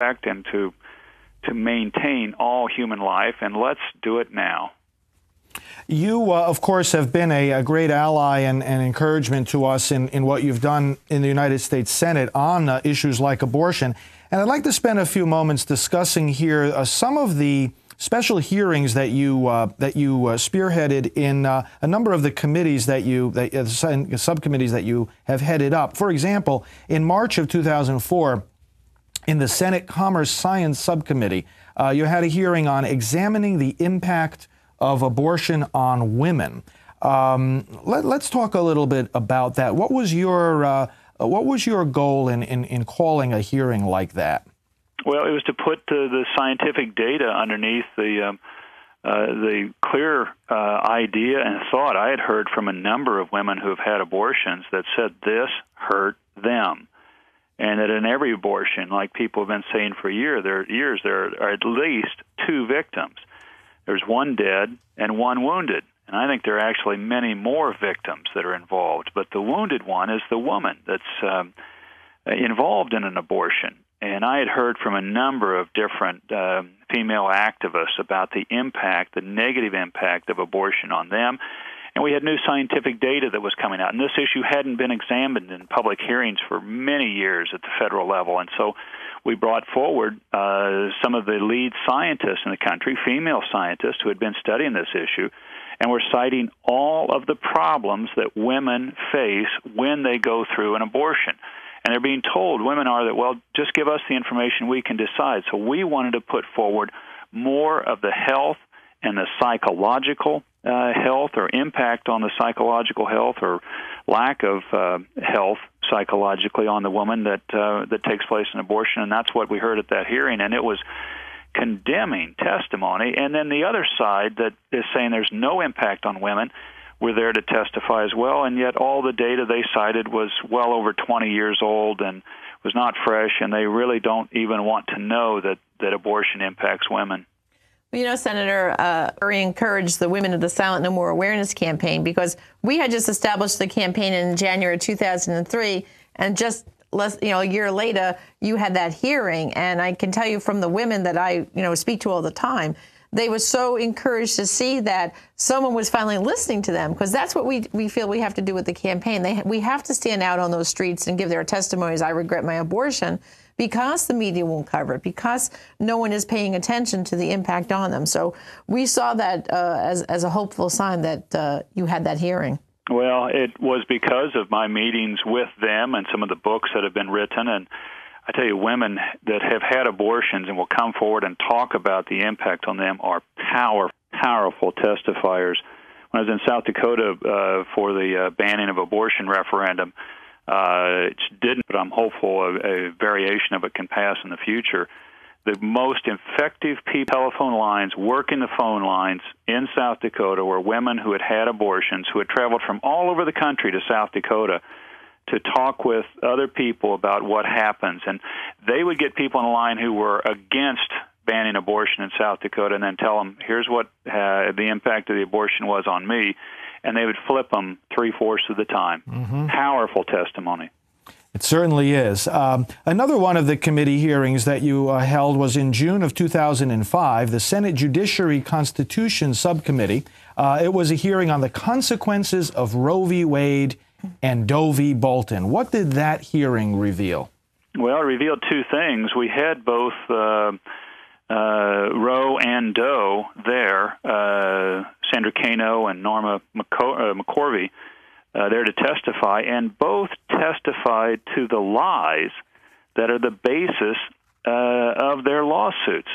and to maintain all human life, and let's do it now. You, of course, have been a great ally and encouragement to us in what you've done in the United States Senate on issues like abortion. And I'd like to spend a few moments discussing here some of the special hearings that you spearheaded in a number of the committees subcommittees that you have headed up. For example, in March of 2004, in the Senate Commerce Science Subcommittee, you had a hearing on examining the impact of abortion on women. Let's talk a little bit about that. What was your goal in calling a hearing like that? Well, it was to put the scientific data underneath the clear idea and thought I had heard from a number of women who have had abortions that said this hurt them. And that in every abortion, like people have been saying for years, there are at least two victims. There's one dead and one wounded. And I think there are actually many more victims that are involved. But the wounded one is the woman that's involved in an abortion. And I had heard from a number of different female activists about the impact, the negative impact of abortion on them. And we had new scientific data that was coming out. And this issue hadn't been examined in public hearings for many years at the federal level. And so we brought forward some of the lead scientists in the country, female scientists who had been studying this issue, and were citing all of the problems that women face when they go through an abortion. And they're being told, women are, that, well, just give us the information, we can decide. So we wanted to put forward more of the health and the psychological health, or impact on the psychological health, or lack of health psychologically on the woman that takes place in abortion. And that's what we heard at that hearing. And it was condemning testimony. And then the other side that is saying there's no impact on women were there to testify as well. And yet all the data they cited was well over 20 years old and was not fresh. And they really don't even want to know that abortion impacts women. You know, Senator, we encouraged the Women of the Silent No More Awareness campaign, because we had just established the campaign in January 2003, and just a year later, you had that hearing. And I can tell you from the women that I speak to all the time, they were so encouraged to see that someone was finally listening to them, because that's what we feel we have to do with the campaign. We have to stand out on those streets and give their testimonies, I regret my abortion, because the media won't cover it, because no one is paying attention to the impact on them. So we saw that as a hopeful sign that you had that hearing. Well, it was because of my meetings with them and some of the books that have been written. And I tell you, women that have had abortions and will come forward and talk about the impact on them are powerful testifiers. When I was in South Dakota for the banning of abortion referendum, it didn't, but I'm hopeful a variation of it can pass in the future. The most effective telephone lines, working the phone lines in South Dakota, were women who had had abortions, who had traveled from all over the country to South Dakota to talk with other people about what happens. And they would get people on the line who were against banning abortion in South Dakota, and then tell them, here's what the impact of the abortion was on me. And they would flip them 3/4 of the time. Mm-hmm. Powerful testimony. It certainly is. Another one of the committee hearings that you held was in June of 2005, the Senate Judiciary Constitution Subcommittee. It was a hearing on the consequences of Roe v. Wade and Doe v. Bolton. What did that hearing reveal? Well, it revealed two things. We had both Roe and Doe there, Sandra Cano and Norma McCorvey, there to testify, and both testified to the lies that are the basis of their lawsuits.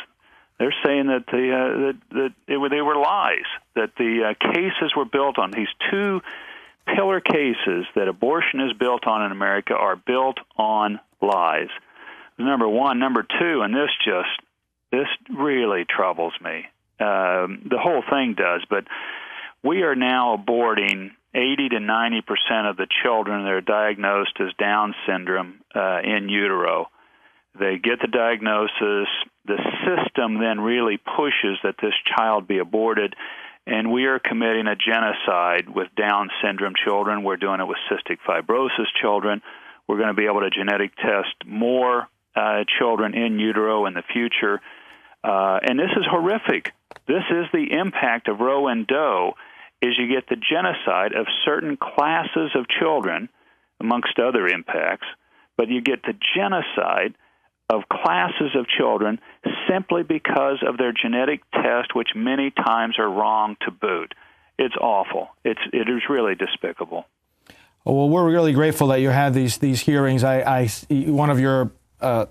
They're saying that they were lies, that the cases were built on. These two pillar cases that abortion is built on in America are built on lies. Number one. Number two, and this really troubles me. The whole thing does, but we are now aborting 80 to 90% of the children that are diagnosed as Down syndrome in utero. They get the diagnosis. The system then really pushes that this child be aborted, and we are committing a genocide with Down syndrome children. We're doing it with cystic fibrosis children. We're going to be able to genetic test more children in utero in the future. And this is horrific. This is the impact of Roe and Doe, is you get the genocide of certain classes of children, amongst other impacts, but you get the genocide of classes of children simply because of their genetic test, which many times are wrong to boot. It's awful. It is really despicable. Well, we're really grateful that you had these hearings. One of your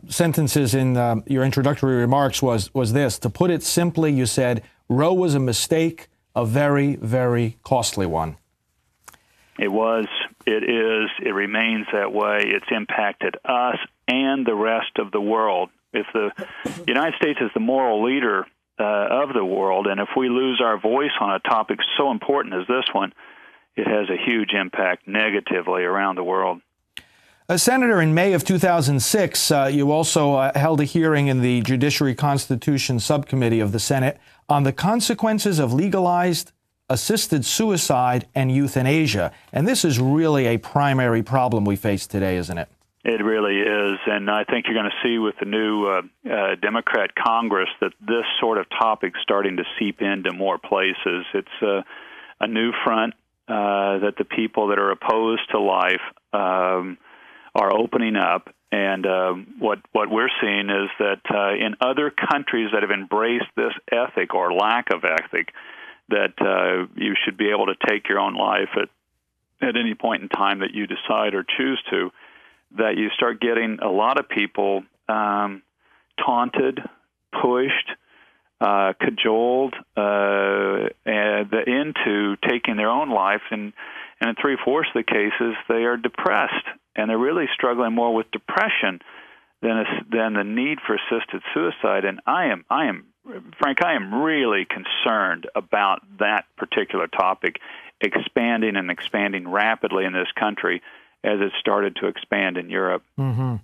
sentences in your introductory remarks was this. To put it simply, you said, Roe was a mistake, a very, very costly one. It was. It is. It remains that way. It's impacted us and the rest of the world. If the United States is the moral leader of the world, and if we lose our voice on a topic so important as this one, it has a huge impact negatively around the world. Senator, in May of 2006, you also held a hearing in the Judiciary Constitution Subcommittee of the Senate on the consequences of legalized assisted suicide and euthanasia. And this is really a primary problem we face today, isn't it? It really is. And I think you're going to see with the new Democrat Congress that this sort of topic's starting to seep into more places. It's a new front that the people that are opposed to life are opening up. And what we're seeing is that in other countries that have embraced this ethic or lack of ethic, that you should be able to take your own life at any point in time that you decide or choose to, that you start getting a lot of people taunted, pushed, cajoled into taking their own life. And in 3/4 of the cases, they are depressed, and they're really struggling more with depression than the need for assisted suicide. And Frank, I am really concerned about that particular topic expanding rapidly in this country as it started to expand in Europe. Mm-hmm.